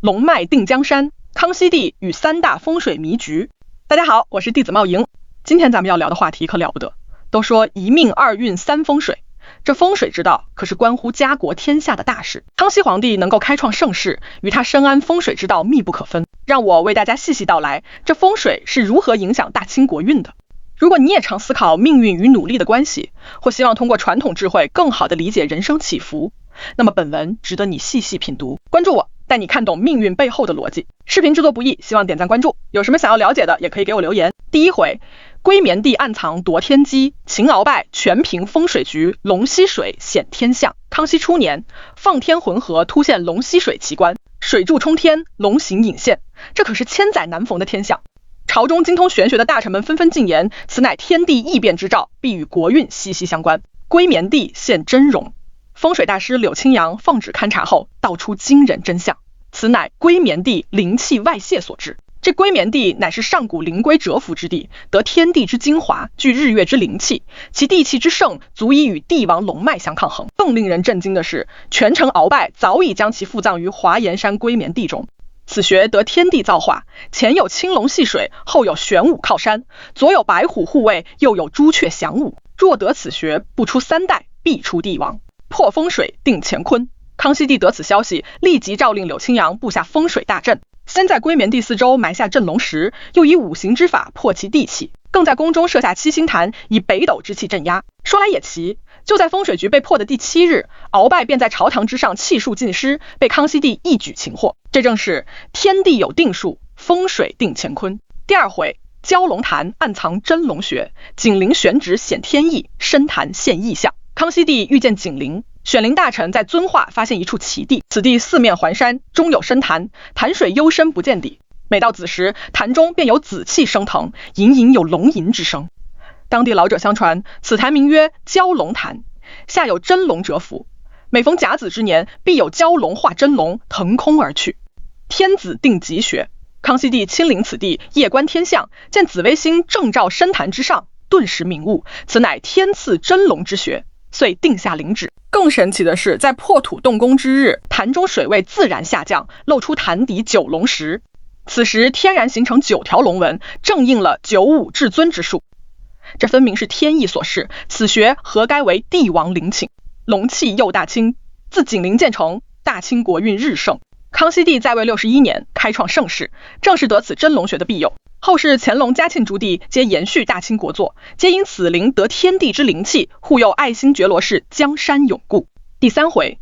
龙脉定江山，康熙帝与三大风水迷局。大家好，我是弟子茂莹。今天咱们要聊的话题可了不得，都说一命二运三风水，这风水之道可是关乎家国天下的大事。康熙皇帝能够开创盛世，与他深谙风水之道密不可分。让我为大家细细道来，这风水是如何影响大清国运的。如果你也常思考命运与努力的关系，或希望通过传统智慧更好地理解人生起伏，那么本文值得你细细品读。关注我，带你看懂命运背后的逻辑。视频制作不易，希望点赞关注。有什么想要了解的，也可以给我留言。第一回，龟绵地暗藏夺天机，秦鳌拜全凭风水局，龙吸水显天象。康熙初年，放天浑河突现龙吸水奇观，水柱冲天，龙形隐现，这可是千载难逢的天象。朝中精通玄学的大臣们纷纷进言，此乃天地异变之兆，必与国运息息相关。龟绵地现真容，风水大师柳青阳奉旨勘察后，道出惊人真相，此乃龟绵地灵气外泄所致。这龟绵地乃是上古灵龟蛰伏之地，得天地之精华，具日月之灵气，其地气之盛，足以与帝王龙脉相抗衡。更令人震惊的是，权臣鳌拜早已将其附葬于华严山龟绵地中。此穴得天地造化，前有青龙戏水，后有玄武靠山，左有白虎护卫，右有朱雀降武。若得此穴，不出3代，必出帝王。破风水定乾坤。康熙帝得此消息，立即诏令柳青阳布下风水大阵，先在龟绵地四周埋下镇龙石，又以五行之法破其地气，更在宫中设下七星坛，以北斗之气镇压。说来也奇，就在风水局被破的第7日，鳌拜便在朝堂之上气数尽失，被康熙帝一举擒获。这正是天地有定数，风水定乾坤。第二回，蛟龙坛暗藏真龙穴，景灵选址显天意，深坛现异象。康熙帝遇见景灵，选灵大臣在遵化发现一处奇地，此地四面环山，中有深潭，潭水幽深不见底。每到子时，潭中便有紫气升腾，隐隐有龙吟之声。当地老者相传，此潭名曰蛟龙潭，下有真龙蛰伏，每逢甲子之年，必有蛟龙化真龙腾空而去。天子定吉穴，康熙帝亲临此地，夜观天象，见紫微星正照深潭之上，顿时明悟，此乃天赐真龙之穴，遂定下灵旨。更神奇的是，在破土动工之日，潭中水位自然下降，露出潭底9龙石，此时天然形成9条龙纹，正应了九五至尊之术。这分明是天意所示，此穴何该为帝王陵寝，龙气佑大清。自景灵建成，大清国运日盛。康熙帝在位61年，开创盛世，正是得此真龙穴的庇佑。后世乾隆、嘉庆诸帝皆延续大清国祚，皆因此灵得天地之灵气，护佑爱新觉罗氏江山永固。第三回，